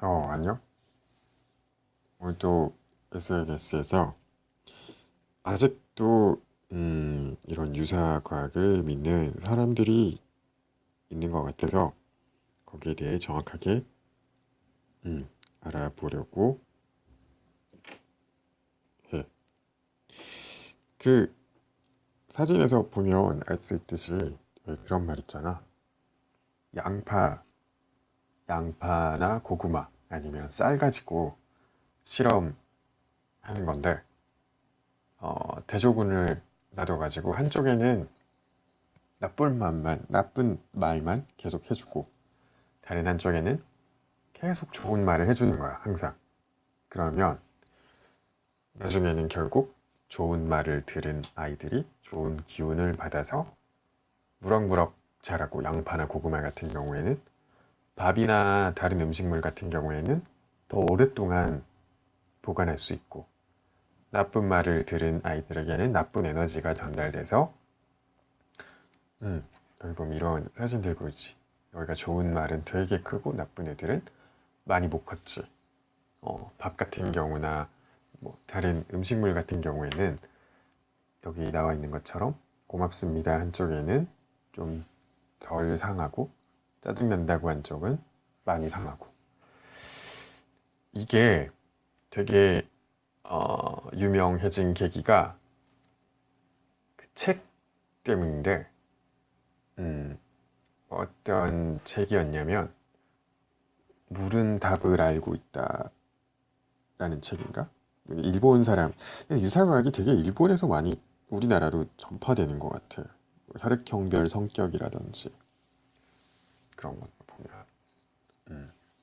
아니요. 오늘 또 SNS에서 아직도 이런 유사과학을 믿는 사람들이 있는 것 같아서 거기에 대해 정확하게 알아보려고 해. 그 사진에서 보면 알 수 있듯이 왜 그런 말 있잖아. 양파, 양파나 고구마 아니면 쌀 가지고 실험하는 건데 대조군을 놔둬가지고 한쪽에는 나쁜 말만 계속 해주고 다른 한쪽에는 계속 좋은 말을 해주는 거야, 항상. 그러면 나중에는 결국 좋은 말을 들은 아이들이 좋은 기운을 받아서 무럭무럭 자라고, 양파나 고구마 같은 경우에는, 밥이나 다른 음식물 같은 경우에는 더 오랫동안 보관할 수 있고, 나쁜 말을 들은 아이들에게는 나쁜 에너지가 전달돼서 여기 보면 이런 사진들 보이지. 여기가 좋은 말은 되게 크고 나쁜 애들은 많이 못 컸지. 밥 같은 경우나 뭐 다른 음식물 같은 경우에는 여기 나와 있는 것처럼 고맙습니다 한쪽에는 좀 덜 상하고 짜증난다고 한 쪽은 많이 상하고, 이게 되게 유명해진 계기가 그 책 때문인데, 어떤 책이었냐면 물은 답을 알고 있다라는 책인가? 일본 사람, 유사과학이 되게 일본에서 많이 우리나라로 전파되는 것 같아. 혈액형별 성격이라든지 그런 것 보면.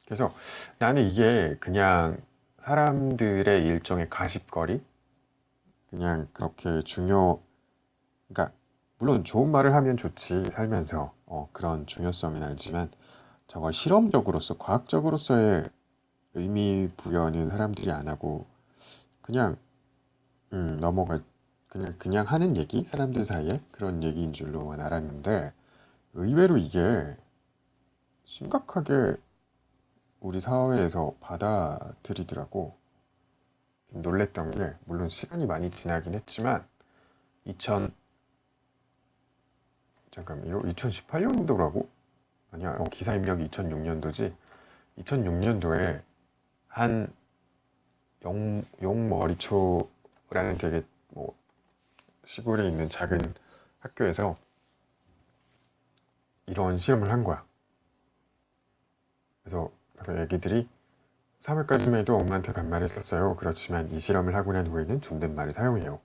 그래서 나는 이게 그냥 사람들의 일종의 가십거리? 그냥 그렇게 그러니까 물론 좋은 말을 하면 좋지, 살면서. 그런 중요성은 알지만 저걸 실험적으로서, 과학적으로서의 의미 부여는 사람들이 안 하고 그냥 넘어가, 그냥 하는 얘기, 사람들 사이에 그런 얘기인 줄로만 알았는데 의외로 이게 심각하게 우리 사회에서 받아들이더라고. 좀 놀랬던 게, 물론 시간이 많이 지나긴 했지만 2000 잠깐, 이거 2018년도라고? 아니야, 기사 입력이 2006년도지. 2006년도에 한 용머리초라는 되게 뭐 시골에 있는 작은 학교에서 이런 실험을 한 거야. 그래서 애기들이 3월까지만 해도 엄마한테 반말했었어요. 그렇지만 이 실험을 하고 난 후에는 존댓말을 사용해요.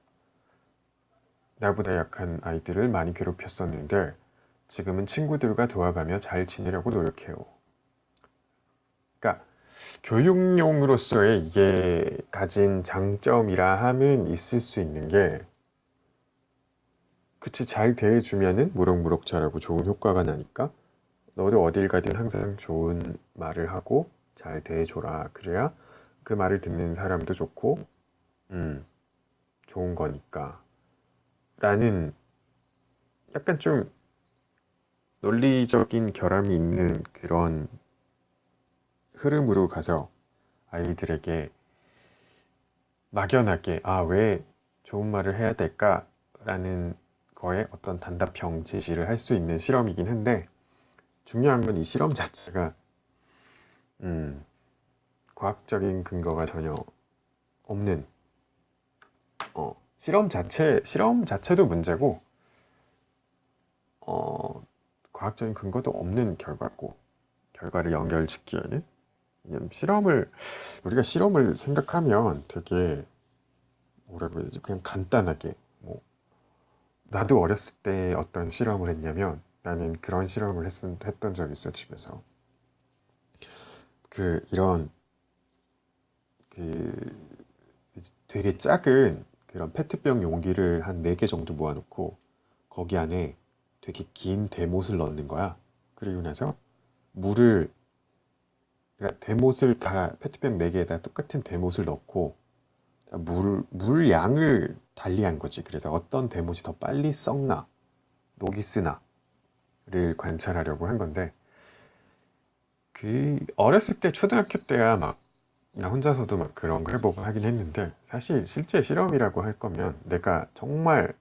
나보다 약한 아이들을 많이 괴롭혔었는데 지금은 친구들과 도와가며 잘 지내려고 노력해요. 그러니까 교육용으로서의 이게 가진 장점이라 함은 있을 수 있는 게, 그치, 잘 대해주면은 무럭무럭 자라고 좋은 효과가 나니까 너도 어딜 가든 항상 좋은 말을 하고 잘 대해줘라. 그래야 그 말을 듣는 사람도 좋고 음, 좋은 거니까 라는, 약간 좀 논리적인 결함이 있는 그런 흐름으로 가서 아이들에게 막연하게 왜 좋은 말을 해야 될까라는 거에 어떤 단답형 제시를 할 수 있는 실험이긴 한데, 중요한 건 이 실험 자체가 음, 과학적인 근거가 전혀 없는, 실험 자체도 문제고 어, 과학적인 근거도 없는 결과고, 결과를 연결짓기에는, 왜냐면 우리가 실험을 생각하면 되게, 뭐라고 해야 되지, 그냥 간단하게 뭐, 나도 어렸을 때 어떤 실험을 했냐면, 나는 그런 실험을 했던 적이 있어, 집에서. 이런 그 되게 작은 그런 페트병 용기를 한 4개 정도 모아놓고 거기 안에 되게 긴 대못을 넣는 거야. 그리고 나서 물을, 그러니까 대못을 다 페트병 4개에다 똑같은 대못을 넣고 물 양을 달리한 거지. 그래서 어떤 대못이 더 빨리 썩나, 녹이 쓰나를 관찰하려고 한 건데, 어렸을 때 초등학교 때야 막 나 혼자서도 막 그런 거 해보고 하긴 했는데 사실 실제 실험이라고 할 거면 내가 정말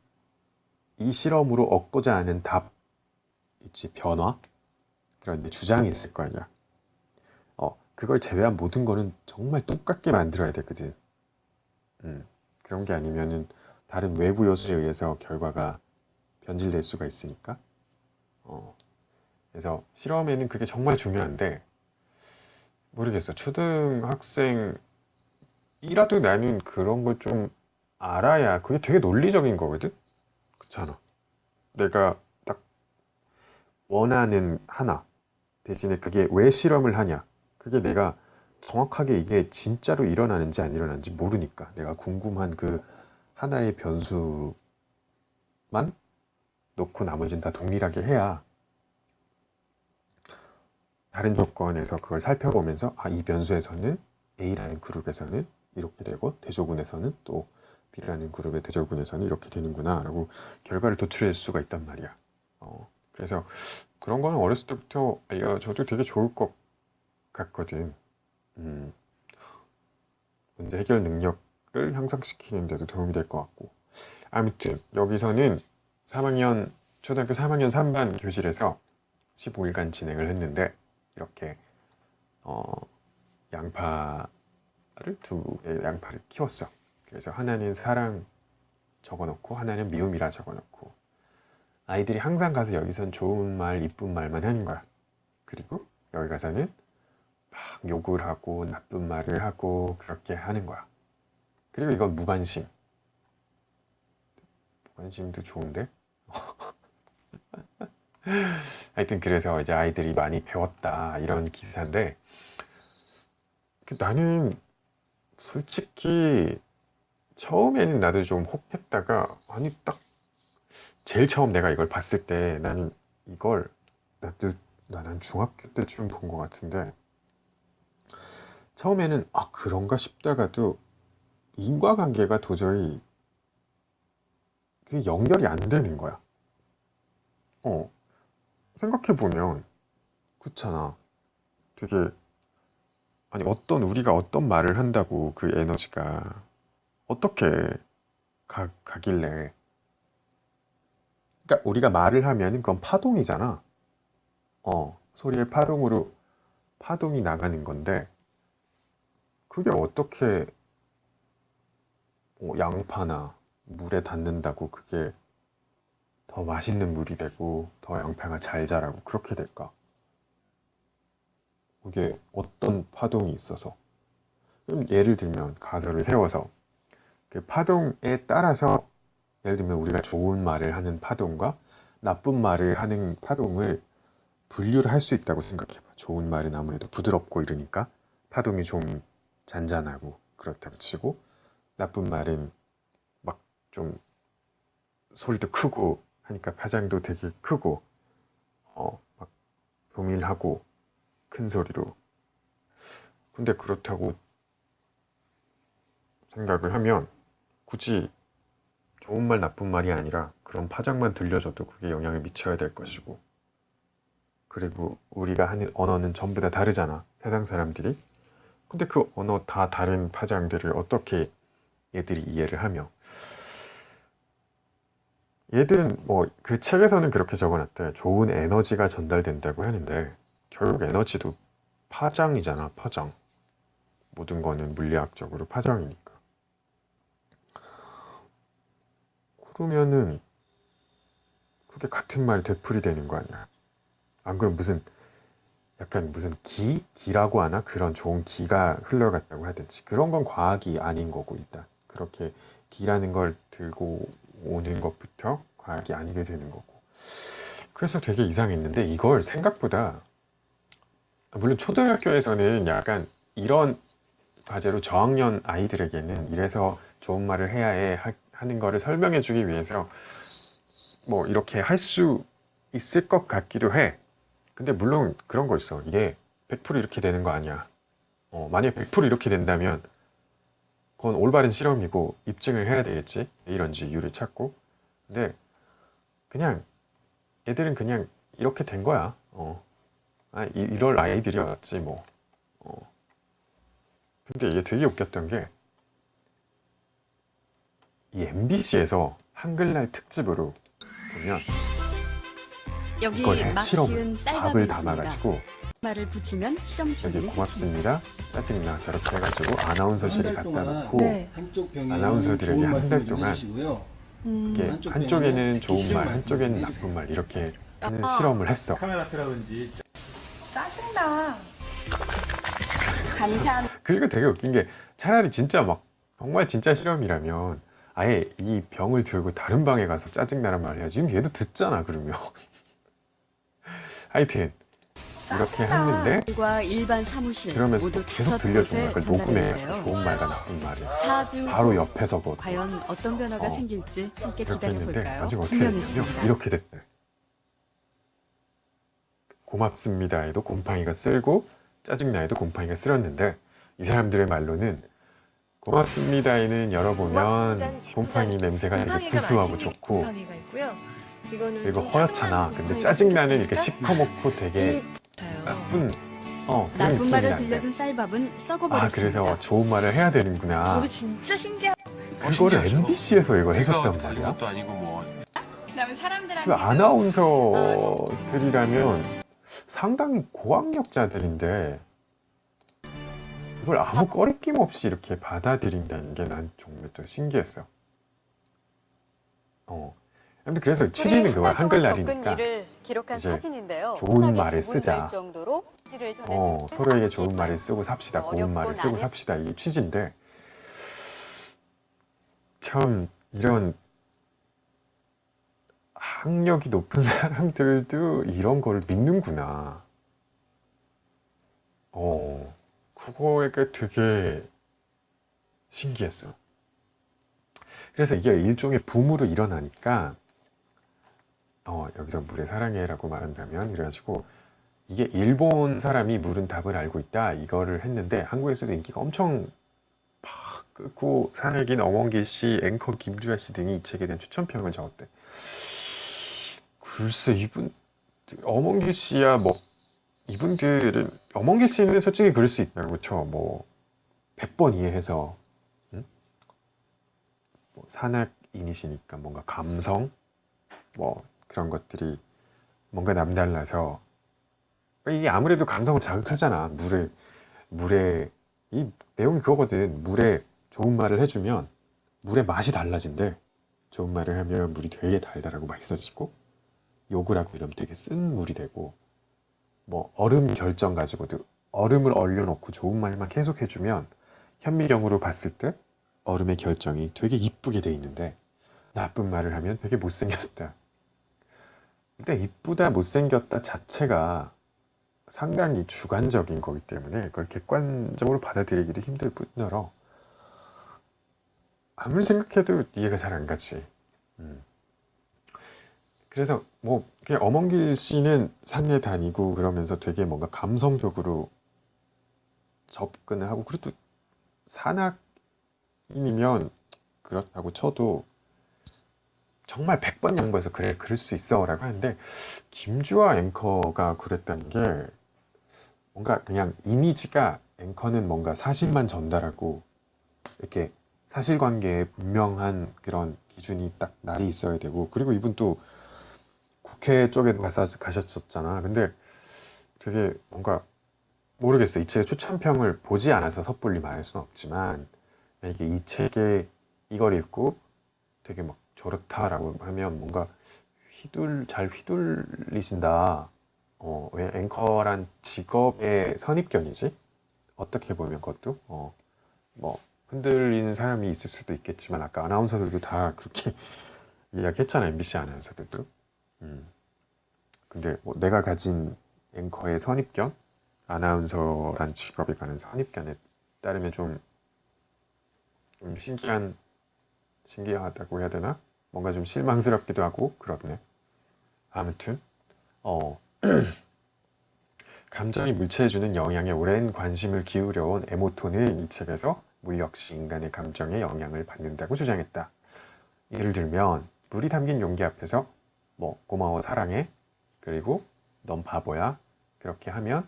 이 실험으로 얻고자 하는 답 있지 변화 그런 데 주장이 있을 거 아니야. 그걸 제외한 모든 거는 정말 똑같게 만들어야 돼, 그지? 그런 게 아니면은 다른 외부 요소에 의해서 결과가 변질될 수가 있으니까. 어, 그래서 실험에는 그게 정말 중요한데 모르겠어. 초등학생이라도 나는 그런 걸 좀 알아야 그게 되게 논리적인 거거든? 그렇잖아. 내가 딱 원하는 하나 대신에 그게 왜 실험을 하냐? 그게 내가 정확하게 이게 진짜로 일어나는지 안 일어나는지 모르니까 내가 궁금한 그 하나의 변수만 놓고 나머지는 다 동일하게 해야 다른 조건에서 그걸 살펴보면서 이 변수에서는 A라는 그룹에서는 이렇게 되고 대조군에서는 또 B라는 그룹의 대조군에서는 이렇게 되는구나 라고 결과를 도출할 수가 있단 말이야. 그래서 그런 거는 어렸을 때부터 알려줘도 되게 좋을 것 같거든. 음, 문제 해결 능력을 향상시키는 데도 도움이 될 것 같고. 아무튼 여기서는 초등학교 3학년 3반 교실에서 15일간 진행을 했는데 이렇게 어, 두 개의 양파를 키웠어. 그래서 하나는 사랑 적어놓고 하나는 미움이라 적어놓고 아이들이 항상 가서 여기선 좋은 말, 이쁜 말만 하는 거야. 그리고 여기 가서는 막 욕을 하고 나쁜 말을 하고 그렇게 하는 거야. 그리고 이건 무관심. 무관심도 좋은데? 하여튼 그래서 이제 아이들이 많이 배웠다 이런 기사인데 나는 솔직히 처음에는 나도 좀 혹했다가 아니 딱 제일 처음 내가 이걸 봤을 때 나는 이걸 나는 중학교 때쯤 본 것 같은데 처음에는 그런가 싶다가도 인과관계가 도저히 그게 연결이 안 되는 거야. 생각해보면 그렇잖아. 되게 아니 우리가 어떤 말을 한다고 그 에너지가 어떻게 가길래 그러니까 우리가 말을 하면 그건 파동이잖아. 소리의 파동이 나가는 건데 그게 어떻게 양파나 물에 닿는다고 그게 더 맛있는 물이 되고 더 양파가 잘 자라고 그렇게 될까? 그게 어떤 파동이 있어서 그럼 예를 들면 가설을 세워서 그 파동에 따라서 예를 들면 우리가 좋은 말을 하는 파동과 나쁜 말을 하는 파동을 분류를 할 수 있다고 생각해봐. 좋은 말은 아무래도 부드럽고 이러니까 파동이 좀 잔잔하고 그렇다고 치고 나쁜 말은 막 좀 소리도 크고 하니까 파장도 되게 크고 막 교밀하고 큰 소리로 근데 그렇다고 생각을 하면 굳이 좋은 말 나쁜 말이 아니라 그런 파장만 들려줘도 그게 영향을 미쳐야 될 것이고 그리고 우리가 하는 언어는 전부 다 다르잖아 세상 사람들이 근데 그 언어 다 다른 파장들을 어떻게 얘들이 이해를 하며 얘들은 뭐 그 책에서는 그렇게 적어놨대 좋은 에너지가 전달된다고 하는데 결국 에너지도 파장이잖아 파장 모든 거는 물리학적으로 파장이니까 그러면은 그게 같은 말 되풀이 되는 거 아니야 안 그럼 약간 무슨 기라고 하나? 그런 좋은 기가 흘러갔다고 하든지 그런 건 과학이 아닌 거고 일단 그렇게 기라는 걸 들고 오는 것부터 과학이 아니게 되는 거고 그래서 되게 이상했는데 이걸 생각보다 물론 초등학교에서는 약간 이런 과제로 저학년 아이들에게는 이래서 좋은 말을 해야 하는 거를 설명해 주기 위해서 뭐 이렇게 할 수 있을 것 같기도 해 근데 물론 그런 거 있어 이게 100% 이렇게 되는 거 아니야 만약 100% 이렇게 된다면 그건 올바른 실험이고 입증을 해야 되겠지 이런지 이유를 찾고 근데 그냥 애들은 그냥 이렇게 된 거야 이럴 아이들이었지 뭐. 근데 이게 되게 웃겼던 게 이 MBC에서 한글날 특집으로 보면 여기 이걸 해. 막 실험을 지은 쌀밥이 밥을 있습니다. 담아가지고 말을 붙이면 실험 여기 준비는 끝입니다. 고맙습니다 짜증나 저렇게 해가지고 아나운서실에 한 달 갖다 동안 놓고 네. 한쪽 병에는 아나운서들에게 좋은 한 달 말씀을 좀 동안 해주시고요. 이게 한쪽 한쪽에는 병에는 듣기 좋은 싫은 말, 말씀을 한쪽에는 좀 나쁜 말 이렇게 하는 아. 실험을 했어. 카메라 앞이라든지 짜증나. 감사합 그리고 되게 웃긴 게 차라리 진짜 막 정말 진짜 실험이라면 아예 이 병을 들고 다른 방에 가서 짜증나는 말 해야지. 지금 얘도 듣잖아 그러면. 하여튼 이렇게 짜증나. 했는데 과 일반 사무실 그러면서 모두 계속 5 들려주는 거야. 곳에 그걸 녹음해. 전달했는데요. 좋은 말과 나쁜 말을. 4주 바로 옆에서거든. 과연 어떤 변화가 어. 생길지 함께 이렇게 했는데 기다려볼까요? 나중에 어떻게 됐냐면 분명했습니다. 이렇게 됐대. 고맙습니다에도 곰팡이가 쓸고 짜증나에도 곰팡이가 쓸었는데 이 사람들의 말로는 고맙습니다에는 열어보면 고맙습니다는 곰팡이 냄새가 되게 곰팡이가 구수하고 많이 좋고 곰팡이가 있고요. 이거는 그리고 좀 허옇잖아. 짜증나는 근데 곰팡이가 짜증나는 이렇게 생겼으니까 시커멓고 되게 이 같아요. 나쁜 그런 나쁜 느낌이 말을 난대. 들려준 쌀밥은 아 썩어버렸습니다. 그래서 좋은 말을 해야 되는구나. 저도 진짜 신기한. 이거를 MBC에서 이걸 우리가 해줬단 달린 말이야. 것도 아니고 뭐 그다음에 사람들한테 그 아나운서들이라면 상당히 고학력자들인데 이걸 아무 꺼리낌 없이 이렇게 받아들인다는 게 난 정말 좀 신기했어. 아무튼 그래서 취지는 그거야. 한글날이니까 일을 기록한 이제 사진인데요. 좋은 워낙에 말을 구분될 쓰자. 정도로 지를 전해줄 때 서로에게 좋은 이 말을 쓰고 삽시다. 고운 어렵고 말을 쓰고 나는- 삽시다. 이게 취지인데 참 이런 학력이 높은 사람들도 이런 거를 믿는구나. 그거가 되게 신기했어. 그래서 이게 일종의 붐으로 일어나니까 여기서 물의 사랑해라고 말한다면 이래가지고 이게 일본 사람이 물은 답을 알고 있다 이거를 했는데 한국에서도 인기가 엄청 팍 끓고 산을긴 엄원길 씨, 앵커 김주아 씨 등이 이 책에 대한 추천평을 적었대. 글쎄 엄원길 씨야 뭐 이분들은 엄원길 씨는 솔직히 그럴 수 있다고 쳐. 뭐 100번 이해해서 뭐 산악인이시니까 뭔가 감성 뭐 그런 것들이 뭔가 남달라서 이게 아무래도 감성을 자극하잖아. 물에 이 내용이 그거거든. 물에 좋은 말을 해주면 물의 맛이 달라진대. 좋은 말을 하면 물이 되게 달달하고 맛있어지고 욕을 하고 이러면 되게 쓴 물이 되고 뭐 얼음 결정 가지고도 얼음을 얼려놓고 좋은 말만 계속 해주면 현미경으로 봤을 때 얼음의 결정이 되게 이쁘게 돼 있는데 나쁜 말을 하면 되게 못생겼다. 일단 이쁘다 못생겼다 자체가 상당히 주관적인 거기 때문에 그걸 객관적으로 받아들이기도 힘들 뿐더러 아무리 생각해도 이해가 잘 안 가지. 그래서 뭐 그냥 엄원길 씨는 산에 다니고 그러면서 되게 뭔가 감성적으로 접근을 하고 그래도 산악인이면 그렇다고 쳐도 정말 100번 양보해서 그래 그럴 수 있어 라고 하는데 김주아 앵커가 그랬다는 게 뭔가 그냥 이미지가 앵커는 뭔가 사실만 전달하고 이렇게 사실관계에 분명한 그런 기준이 딱 날이 있어야 되고 그리고 이분 또 국회 쪽에도 가셨었잖아. 근데 되게 뭔가 모르겠어. 이 책의 추천평을 보지 않아서 섣불리 말할 수는 없지만 이게 이 책에 이걸 읽고 되게 막 저렇다라고 하면 뭔가 잘 휘둘리신다. 왜 앵커란 직업의 선입견이지? 어떻게 보면 그것도 뭐 흔들리는 사람이 있을 수도 있겠지만 아까 아나운서들도 다 그렇게 이야기했잖아. MBC 아나운서들도. 근데 뭐 내가 가진 앵커의 선입견, 아나운서란 직업에 관한 선입견에 따르면 좀 신기하다고 해야 되나? 뭔가 좀 실망스럽기도 하고 그렇네. 아무튼 감정이 물체해주는 영향에 오랜 관심을 기울여온 에모토는 이 책에서 물 역시 인간의 감정에 영향을 받는다고 주장했다. 예를 들면 물이 담긴 용기 앞에서 뭐 고마워 사랑해 그리고 넌 바보야 그렇게 하면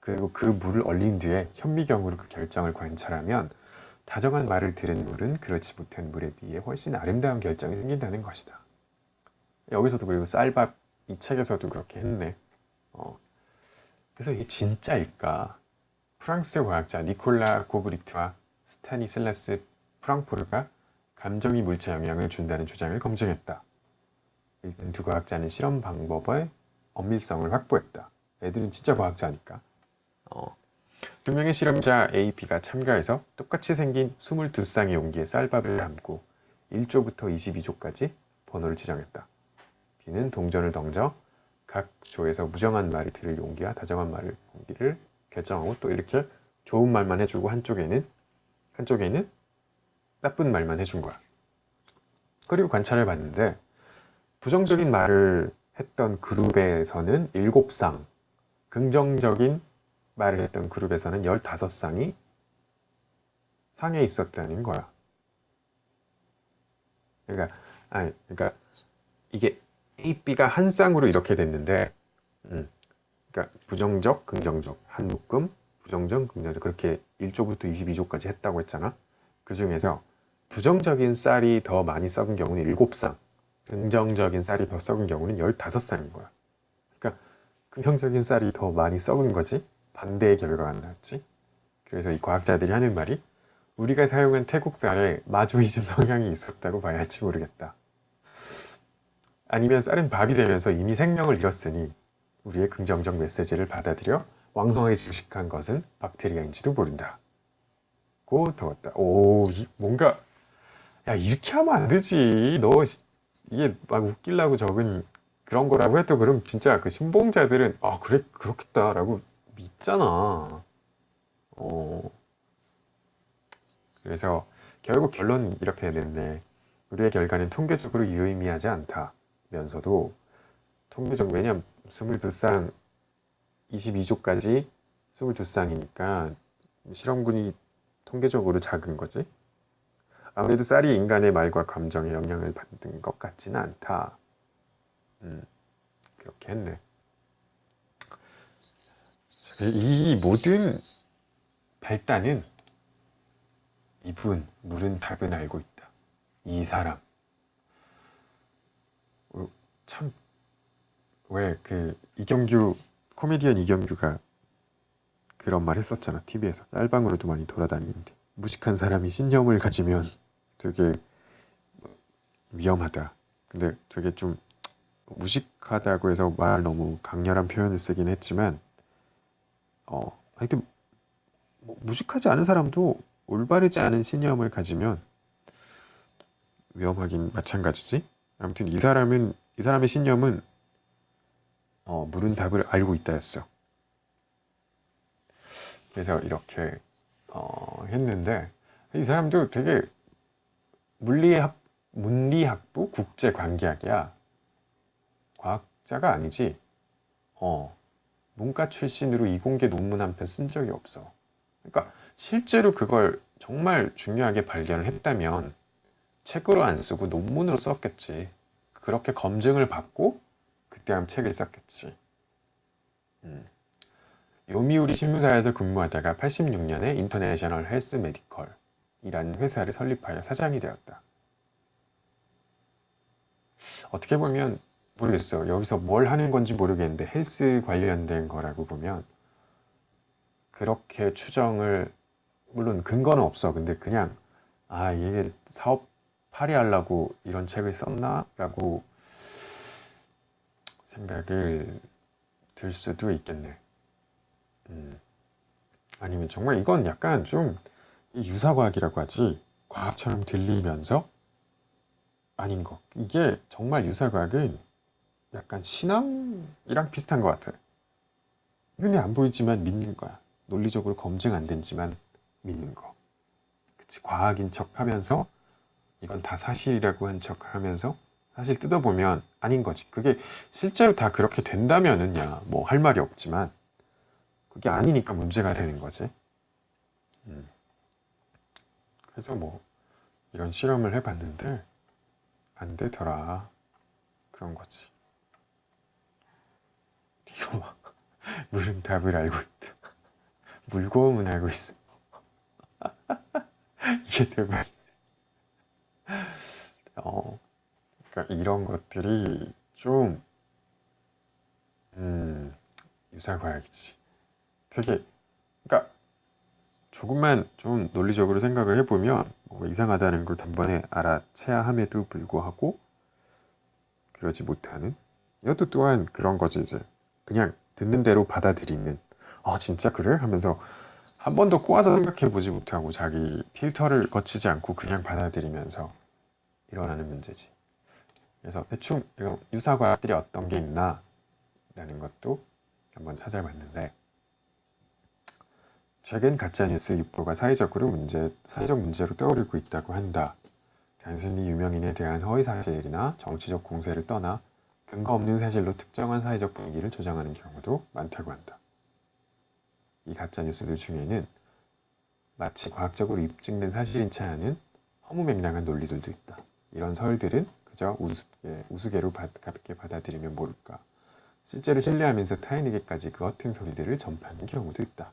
그리고 그 물을 얼린 뒤에 현미경으로 그 결정을 관찰하면 다정한 말을 들은 물은 그렇지 못한 물에 비해 훨씬 아름다운 결정이 생긴다는 것이다. 여기서도 그리고 쌀밥 이 책에서도 그렇게 했네. 그래서 이게 진짜일까? 프랑스 과학자 니콜라 고브리트와 스타니슬라스 프랑포르가 감정이 물체 영향을 준다는 주장을 검증했다. 일단 두 과학자는 실험 방법의 엄밀성을 확보했다. 애들은 진짜 과학자니까. 두 명의 실험자 A, B가 참가해서 똑같이 생긴 22쌍의 용기에 쌀밥을 담고 1조부터 22조까지 번호를 지정했다. B는 동전을 던져 각 조에서 무정한 말이 들을 용기와 다정한 말을 용기를 결정하고 또 이렇게 좋은 말만 해주고 한쪽에는 나쁜 말만 해준 거야. 그리고 관찰을 봤는데 부정적인 말을 했던 그룹에서는 7쌍, 긍정적인 말을 했던 그룹에서는 15쌍이 상에 있었다는 거야. 그러니까 이게 A, B가 한 쌍으로 이렇게 됐는데, 그러니까 부정적, 긍정적, 한 묶음, 부정적, 긍정적 그렇게 1조부터 22조까지 했다고 했잖아. 그 중에서 부정적인 쌀이 더 많이 썩은 경우는 7쌍, 긍정적인 쌀이 더 썩은 경우는 15쌍인 거야. 그러니까 긍정적인 쌀이 더 많이 썩은 거지 반대의 결과가 안 나왔지. 그래서 이 과학자들이 하는 말이 우리가 사용한 태국 쌀에 마조이즘 성향이 있었다고 봐야 할지 모르겠다. 아니면 쌀은 밥이 되면서 이미 생명을 잃었으니 우리의 긍정적 메시지를 받아들여 왕성하게 증식한 것은 박테리아인지도 모른다. 고 더웠다. 뭔가 야 이렇게 하면 안 되지. 너 이게 막 웃기려고 적은 그런 거라고 해도 그럼 진짜 그 신봉자들은 그래 그렇겠다라고 믿잖아. 그래서 결국 결론은 이렇게 냈네. 우리의 결과는 통계적으로 유의미하지 않다면서도 왜냐면 22쌍 22조까지 22쌍이니까 실험군이 통계적으로 작은 거지. 아무래도 쌀이 인간의 말과 감정에 영향을 받는 것 같지는 않다. 그렇게 했네. 이 모든 발단은 물은 답은 알고 있다. 이 사람. 참, 왜 코미디언 이경규가 그런 말 했었잖아. TV에서. 짤방으로도 많이 돌아다니는데. 무식한 사람이 신념을 가지면 되게 위험하다. 근데 되게 좀 무식하다고 해서 말 너무 강렬한 표현을 쓰긴 했지만 하여튼 무식하지 않은 사람도 올바르지 않은 신념을 가지면 위험하긴 마찬가지지. 아무튼 이 사람의 신념은 물은 답을 알고 있다였어. 그래서 이렇게 했는데 이 사람도 되게 문리학부 국제관계학이야. 과학자가 아니지. 문과 출신으로 이공계 논문 한 편 쓴 적이 없어. 그러니까 실제로 그걸 정말 중요하게 발견을 했다면 책으로 안 쓰고 논문으로 썼겠지. 그렇게 검증을 받고 그때 한 책을 썼겠지. 요미우리 신문사에서 근무하다가 86년에 인터내셔널 헬스 메디컬이라는 회사를 설립하여 사장이 되었다. 어떻게 보면 모르겠어. 여기서 뭘 하는 건지 모르겠는데 헬스 관련된 거라고 보면 그렇게 추정을 물론 근거는 없어. 근데 그냥 이게 사업 파리하려고 이런 책을 썼나? 라고 생각을 들 수도 있겠네. 아니면 정말 이건 약간 좀 유사과학이라고 하지 과학처럼 들리면서 아닌 거. 이게 정말 유사과학은 약간 신앙이랑 비슷한 것 같아. 눈에 안 보이지만 믿는 거야. 논리적으로 검증 안 된지만 믿는 거. 그치, 과학인 척 하면서 이건 다 사실이라고 한 척 하면서 사실 뜯어보면 아닌 거지. 그게 실제로 다 그렇게 된다면은야 뭐 할 말이 없지만 그게 아니니까 문제가 되는 거지. 그래서 뭐 이런 실험을 해봤는데 안 되더라. 그런 거지. 이거 봐. 물은 답을 알고 있다. 물고음은 알고 있어. 이게 대박. 그러니까 이런 것들이 좀 유사과학이지. 되게 그러니까 조금만 좀 논리적으로 생각을 해보면 뭔가 이상하다는 걸 단번에 알아채야 함에도 불구하고 그러지 못하는 이것도 또한 그런 거지. 이제 그냥 듣는 대로 받아들이는 진짜 그래? 하면서 한 번도 꼬아서 생각해보지 못하고 자기 필터를 거치지 않고 그냥 받아들이면서 일어나는 문제지. 그래서 대충 이런 유사과학들이 어떤 게 있나 라는 것도 한번 찾아봤는데, 최근 가짜뉴스 유포가 사회적 문제로 떠오르고 있다고 한다. 단순히 유명인에 대한 허위사실이나 정치적 공세를 떠나 근거 없는 사실로 특정한 사회적 분위기를 조장하는 경우도 많다고 한다. 이 가짜뉴스들 중에는 마치 과학적으로 입증된 사실인 채 하는 허무맹랑한 논리들도 있다. 이런 설들은 그저 우스개로 가볍게 받아들이면 모를까. 실제로 신뢰하면서 타인에게까지 그 허튼 소리들을 전파하는 경우도 있다.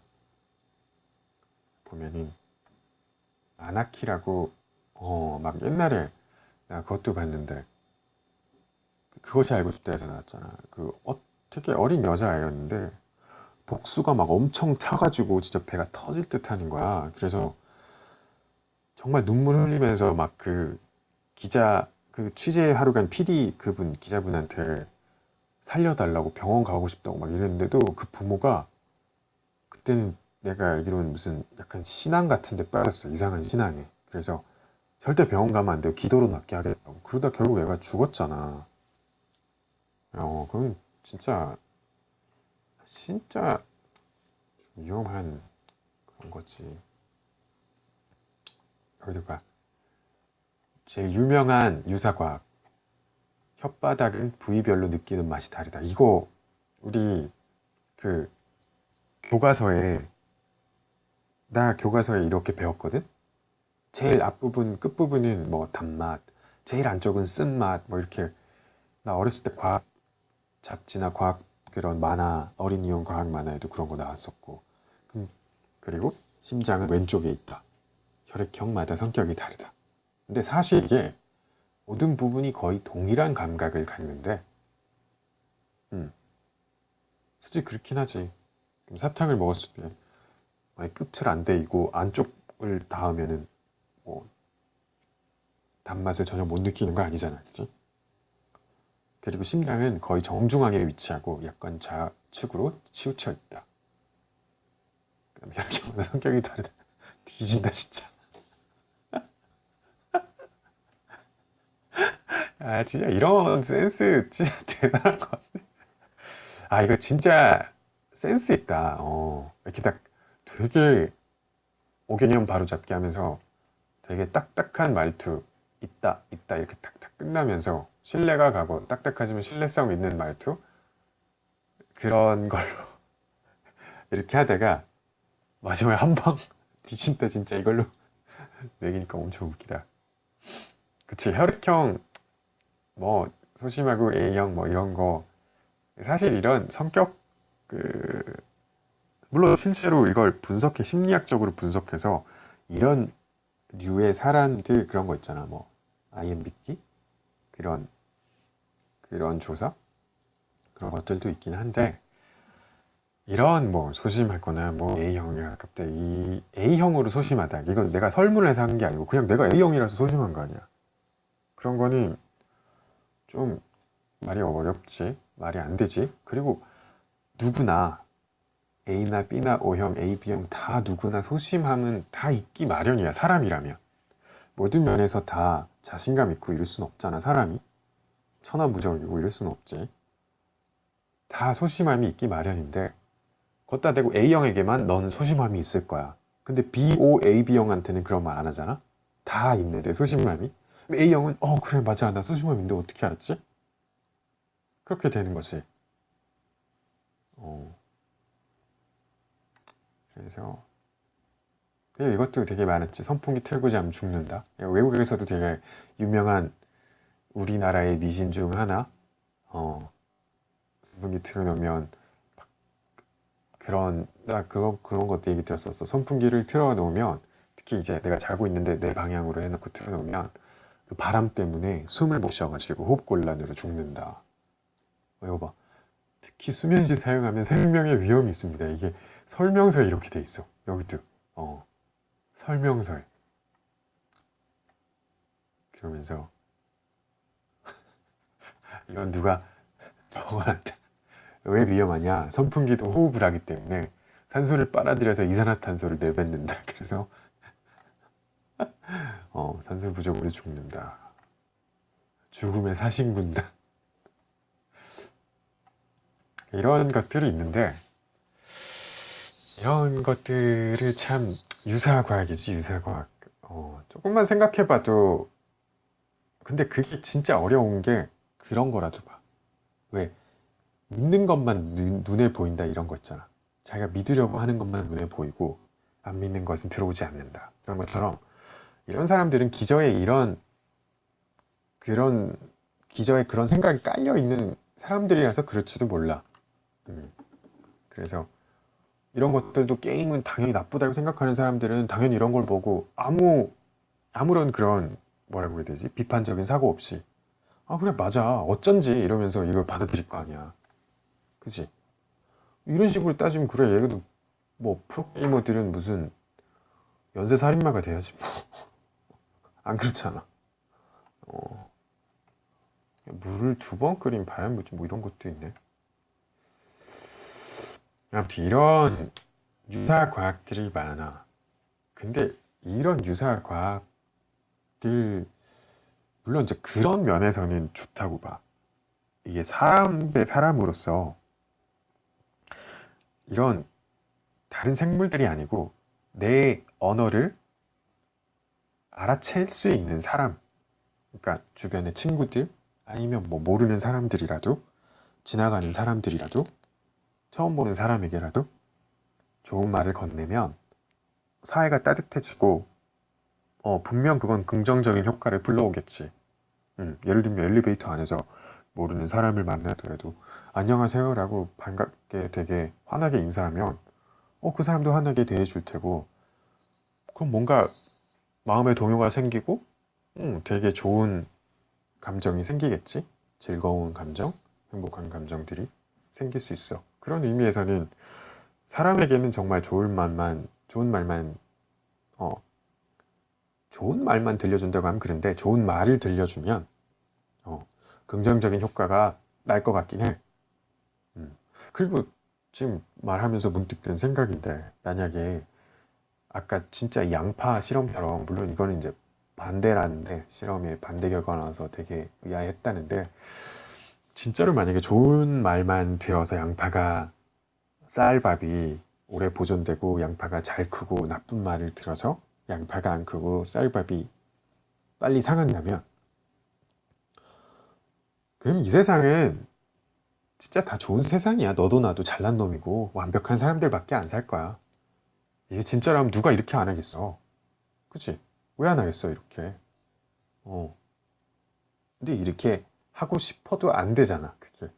보면은 아나키라고 막 옛날에 나 그것도 봤는데, 그것이 알고 싶다에서 나왔잖아. 되게 어린 여자애였는데 복수가 막 엄청 차가지고 진짜 배가 터질 듯 하는 거야. 그래서 정말 눈물 흘리면서 막 그 취재 하루 간 PD 기자분한테 살려달라고 병원 가고 싶다고 막 이랬는데도 그 부모가 그때는 내가 알기로는 무슨 약간 신앙 같은 데 빠졌어. 이상한 신앙에. 그래서 절대 병원 가면 안 돼요. 기도로 낫게 하겠다고. 그러다 결국 애가 죽었잖아. 그럼 진짜 위험한 그런 거지. 여기도 봐. 제일 유명한 유사과학. 혓바닥은 부위별로 느끼는 맛이 다르다. 이거 우리 나 교과서에 이렇게 배웠거든? 제일 앞부분, 끝부분은 뭐 단맛, 제일 안쪽은 쓴맛, 뭐 이렇게. 나 어렸을 때 과학 잡지나 과학 그런 만화, 어린이용 과학 만화에도 그런 거 나왔었고. 그리고 심장은 왼쪽에 있다. 혈액형마다 성격이 다르다. 근데 사실 이게 모든 부분이 거의 동일한 감각을 갖는데, 솔직히 그렇긴 하지. 사탕을 먹었을 때 만약 끝을 안 대이고 안쪽을 닿으면은 뭐 단맛을 전혀 못 느끼는 거 아니잖아, 그치? 그리고 심장은 거의 정중앙에 위치하고 약간 좌측으로 치우쳐 있다. 그다음에 혈액형마다 성격이 다르다. 뒤진다 진짜. 진짜 이런 센스 진짜 대단한 것 같아. 이거 진짜 센스 있다. 이렇게 딱 되게 오개념 바로잡기 하면서 되게 딱딱한 말투, 있다 이렇게 탁탁 끝나면서 신뢰가 가고 딱딱하지만 신뢰성 있는 말투, 그런 걸로 이렇게 하다가 마지막에 한 방 뒤진다 진짜 이걸로 매기니까 엄청 웃기다. 그치, 혈액형 뭐 소심하고 A형 뭐 이런 거, 사실 이런 성격 물론 실제로 이걸 심리학적으로 분석해서 이런 류의 사람들 그런 거 있잖아. 뭐 IMBT 그런 조사 그런 것들도 있긴 한데, 이런 뭐 소심하거나 뭐 A형에 가깝다, 이 A형으로 소심하다, 이건 내가 설문해서 한 게 아니고 그냥 내가 A형이라서 소심한 거 아니야. 그런 거는 좀 말이 어렵지, 말이 안 되지. 그리고 누구나 A나 B나 O형, A, B형 다 누구나 소심함은 다 있기 마련이야. 사람이라면 모든 면에서 다 자신감 있고 이럴 순 없잖아. 사람이 천하무적이고 이럴 순 없지. 다 소심함이 있기 마련인데, 걷다 대고 A형에게만 넌 소심함이 있을 거야. 근데 B, O, A, B형한테는 그런 말 안 하잖아. 다 있는데 소심함이. A형은 그래 맞아 나 소심함 있는데 어떻게 알았지? 그렇게 되는 거지. 그래서 이것도 되게 많았지. 선풍기 틀고 자면 죽는다. 외국에서도 되게 유명한 우리나라의 미신 중 하나. 선풍기 틀어놓으면 나 그런 것도 얘기 들었었어. 선풍기를 틀어놓으면, 특히 이제 내가 자고 있는데 내 방향으로 해놓고 틀어놓으면 그 바람 때문에 숨을 못 쉬어가지고 호흡곤란으로 죽는다. 이거 봐. 특히 수면시 사용하면 생명의 위험이 있습니다. 이게 설명서에 이렇게 돼 있어. 여기도 설명서에. 그러면서 이건 누가 적어놨다. 왜 위험하냐? 선풍기도 호흡을 하기 때문에 산소를 빨아들여서 이산화탄소를 내뱉는다. 그래서 산소 부족으로 죽는다. 죽음의 사신군다. 이런 것들이 있는데, 이런 것들을 참 유사과학이지, 유사과학. 조금만 생각해봐도, 근데 그게 진짜 어려운 게 그런 거라도 봐. 왜? 믿는 것만 눈에 보인다 이런 거 있잖아. 자기가 믿으려고 하는 것만 눈에 보이고 안 믿는 것은 들어오지 않는다. 그런 것처럼 이런 사람들은 기저에 그런 생각이 깔려 있는 사람들이라서 그럴지도 몰라. 그래서 이런 것들도 게임은 당연히 나쁘다고 생각하는 사람들은 당연히 이런 걸 보고 아무런 그런 뭐라고 해야 되지? 비판적인 사고 없이 그래 맞아 어쩐지 이러면서 이걸 받아들일 거 아니야. 그치? 이런 식으로 따지면 그래 얘도 뭐 프로게이머들은 무슨 연쇄살인마가 돼야지 뭐. 안 그렇잖아. 물을 2번 끓인 바람물질 뭐 이런 것도 있네. 아무튼 이런 유사과학들이 많아. 근데 이런 유사과학들 물론 이제 그런 면에서는 좋다고 봐. 이게 사람 대 사람으로서 이런 다른 생물들이 아니고 내 언어를 알아챌 수 있는 사람, 그러니까 주변의 친구들 아니면 뭐 모르는 사람들이라도 지나가는 사람들이라도 처음 보는 사람에게라도 좋은 말을 건네면 사회가 따뜻해지고 분명 그건 긍정적인 효과를 불러오겠지. 예를 들면 엘리베이터 안에서 모르는 사람을 만나더라도 안녕하세요 라고 반갑게 되게 환하게 인사하면 그 사람도 환하게 대해줄 테고 그럼 뭔가 마음의 동요가 생기고 되게 좋은 감정이 생기겠지. 즐거운 감정, 행복한 감정들이 생길 수 있어. 그런 의미에서는 사람에게는 정말 좋은 말만 들려준다고 하면 그런데 좋은 말을 들려주면 긍정적인 효과가 날 것 같긴 해. 그리고 지금 말하면서 문득 든 생각인데 만약에 아까 진짜 양파 실험처럼 물론 이거는 이제 반대라는데 실험에 반대 결과가 나와서 되게 의아했다는데 진짜로 만약에 좋은 말만 들어서 양파가 쌀밥이 오래 보존되고 양파가 잘 크고 나쁜 말을 들어서 양파가 안 크고 쌀밥이 빨리 상한다면 그럼 이 세상은 진짜 다 좋은 세상이야. 너도 나도 잘난 놈이고 완벽한 사람들밖에 안 살 거야. 이게 진짜라면 누가 이렇게 안 하겠어. 그치? 왜 안 하겠어 이렇게. 근데 이렇게 하고 싶어도 안 되잖아 그게.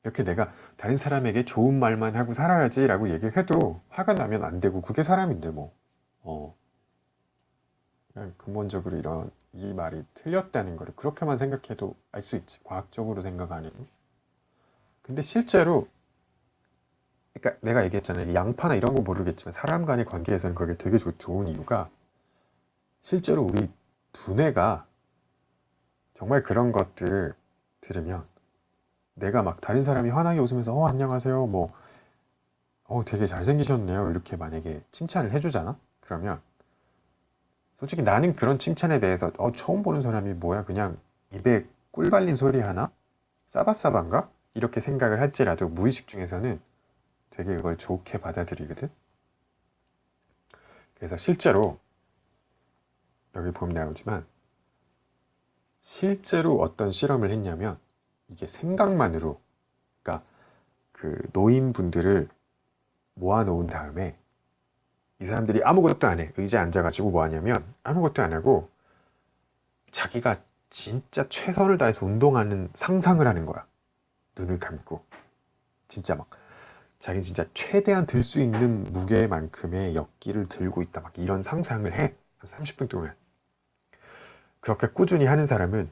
이렇게 내가 다른 사람에게 좋은 말만 하고 살아야지 라고 얘기해도 화가 나면 안 되고 그게 사람인데 뭐. 그냥 근본적으로 이 말이 틀렸다는 거를 그렇게만 생각해도 알 수 있지. 과학적으로 생각 아니고. 근데 실제로 그러니까 내가 얘기했잖아요. 양파나 이런 거 모르겠지만 사람 간의 관계에서는 그게 되게 좋은 이유가 실제로 우리 두뇌가 정말 그런 것들을 들으면 내가 막 다른 사람이 환하게 웃으면서 안녕하세요 뭐 되게 잘생기셨네요 이렇게 만약에 칭찬을 해주잖아. 그러면 솔직히 나는 그런 칭찬에 대해서 처음 보는 사람이 뭐야 그냥 입에 꿀 발린 소리 하나? 싸바싸바인가? 이렇게 생각을 할지라도 무의식 중에서는 되게 이걸 좋게 받아들이거든. 그래서 실제로 여기 보면 나오지만 실제로 어떤 실험을 했냐면 이게 생각만으로 그러니까 그 노인분들을 모아놓은 다음에 이 사람들이 아무것도 안 해. 의자에 앉아가지고 뭐 하냐면 아무것도 안 하고 자기가 진짜 최선을 다해서 운동하는 상상을 하는 거야. 눈을 감고 진짜 막 자기는 진짜 최대한 들 수 있는 무게만큼의 역기를 들고 있다. 막 이런 상상을 해. 한 30분 동안. 그렇게 꾸준히 하는 사람은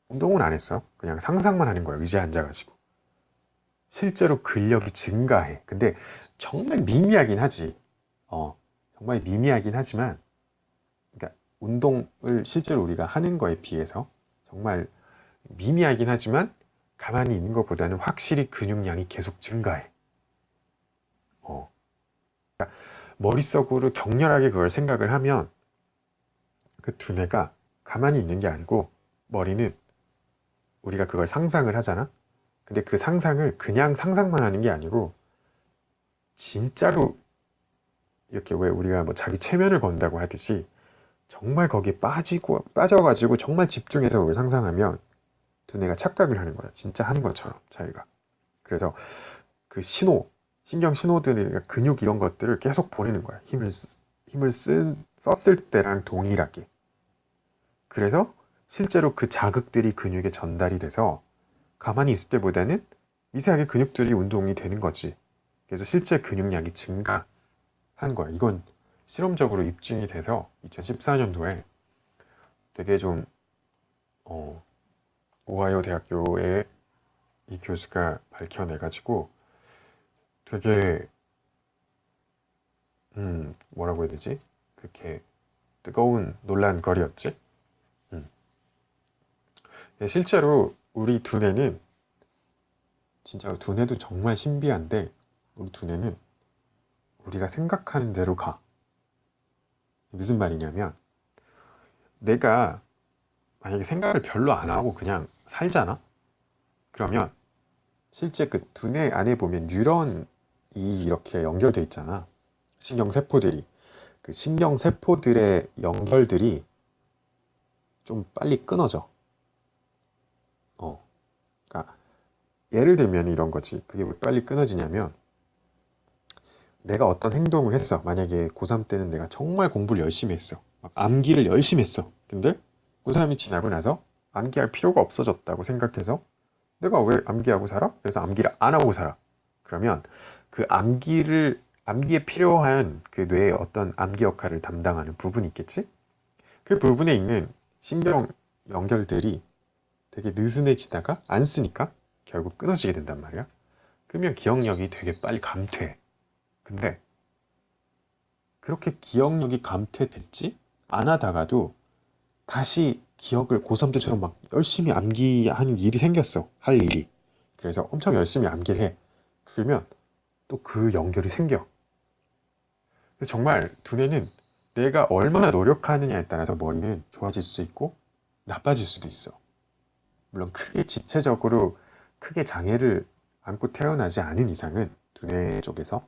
운동은 안 했어. 그냥 상상만 하는 거야. 의자에 앉아가지고. 실제로 근력이 증가해. 근데 정말 미미하긴 하지. 정말 미미하긴 하지만, 그러니까 운동을 실제로 우리가 하는 거에 비해서 정말 미미하긴 하지만 가만히 있는 것보다는 확실히 근육량이 계속 증가해. 그러니까 머릿속으로 격렬하게 그걸 생각을 하면 그 두뇌가 가만히 있는 게 아니고 머리는 우리가 그걸 상상을 하잖아. 근데 그 상상을 그냥 상상만 하는 게 아니고 진짜로 이렇게 왜 우리가 뭐 자기 체면을 건다고 하듯이 정말 거기에 빠져가지고 정말 집중해서 그걸 상상하면 두뇌가 착각을 하는 거야. 진짜 하는 것처럼 자기가. 그래서 그 신경 신호들이 근육 이런 것들을 계속 보내는 거야. 힘을 썼을 때랑 동일하게. 그래서 실제로 그 자극들이 근육에 전달이 돼서 가만히 있을 때보다는 미세하게 근육들이 운동이 되는 거지. 그래서 실제 근육량이 증가한 거야. 이건 실험적으로 입증이 돼서 2014년도에 되게 좀 오하이오 대학교의 이 교수가 밝혀내가지고 되게 뭐라고 해야 되지? 그렇게 뜨거운 논란거리였지. 실제로 우리 두뇌는 진짜 두뇌도 정말 신비한데 우리 두뇌는 우리가 생각하는 대로 가. 무슨 말이냐면 내가 만약에 생각을 별로 안 하고 그냥 살잖아? 그러면 실제 그 두뇌 안에 보면 뉴런이 이렇게 연결돼 있잖아. 신경세포들이. 그 신경세포들의 연결들이 좀 빨리 끊어져. 그러니까 예를 들면 이런 거지. 그게 왜 빨리 끊어지냐면 내가 어떤 행동을 했어. 만약에 고3 때는 내가 정말 공부를 열심히 했어. 막 암기를 열심히 했어. 근데 고3이 지나고 나서 암기할 필요가 없어졌다고 생각해서 내가 왜 암기하고 살아? 그래서 암기를 안 하고 살아. 그러면 그 암기에 필요한 그 뇌의 어떤 암기 역할을 담당하는 부분이 있겠지? 그 부분에 있는 신경 연결들이 되게 느슨해지다가 안 쓰니까 결국 끊어지게 된단 말이야. 그러면 기억력이 되게 빨리 감퇴해. 근데 그렇게 기억력이 감퇴됐지? 안 하다가도 다시 기억을 고3 때처럼 막 열심히 암기하는 일이 생겼어. 할 일이. 그래서 엄청 열심히 암기를 해. 그러면 또 그 연결이 생겨. 그래서 정말 두뇌는 내가 얼마나 노력하느냐에 따라서 머리는 좋아질 수 있고 나빠질 수도 있어. 물론 크게 지체적으로 크게 장애를 안고 태어나지 않은 이상은 두뇌 쪽에서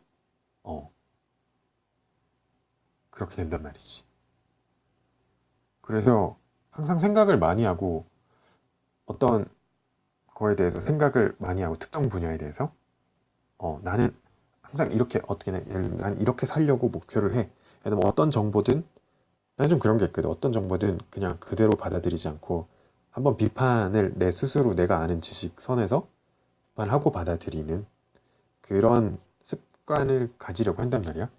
그렇게 된단 말이지. 그래서 항상 생각을 많이 하고 어떤 거에 대해서 생각을 많이 하고 특정 분야에 대해서 나는 항상 이렇게 나는 이렇게 살려고 목표를 해. 예를 들면 어떤 정보든 나는 좀 그런 게 있거든. 어떤 정보든 그냥 그대로 받아들이지 않고 한번 비판을 내 스스로 내가 아는 지식 선에서 비판하고 받아들이는 그런 습관을 가지려고 한단 말이야.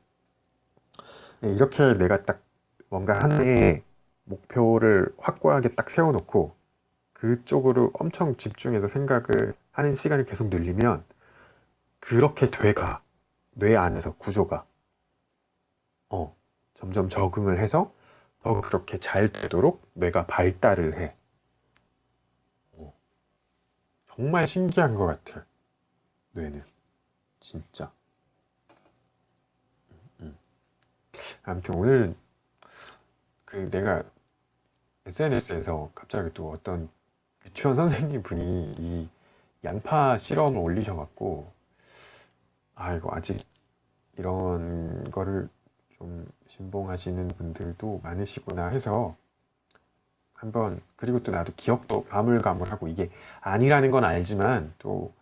이렇게 내가 딱 뭔가 하나의 목표를 확고하게 딱 세워놓고 그쪽으로 엄청 집중해서 생각을 하는 시간을 계속 늘리면 그렇게 돼가. 뇌 안에서 구조가 점점 적응을 해서 더 그렇게 잘 되도록 뇌가 발달을 해. 정말 신기한 것 같아. 뇌는 진짜. 아무튼 오늘 그 내가 SNS에서 갑자기 또 어떤 유치원 선생님 분이 이 양파 실험을 올리셔갖고 이거 아직 이런 거를 좀 신봉하시는 분들도 많으시구나 해서 한번, 그리고 또 나도 기억도 가물가물하고 이게 아니라는 건 알지만 또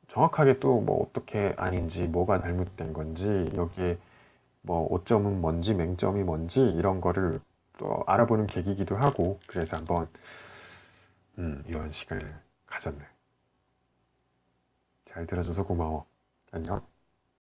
정확하게 또 뭐 어떻게 아닌지 뭐가 잘못된 건지 여기에 뭐 오점은 뭔지 맹점이 뭔지 이런 거를 또 알아보는 계기이기도 하고 그래서 한번 이런 시간을 가졌네. 잘 들어줘서 고마워. 안녕.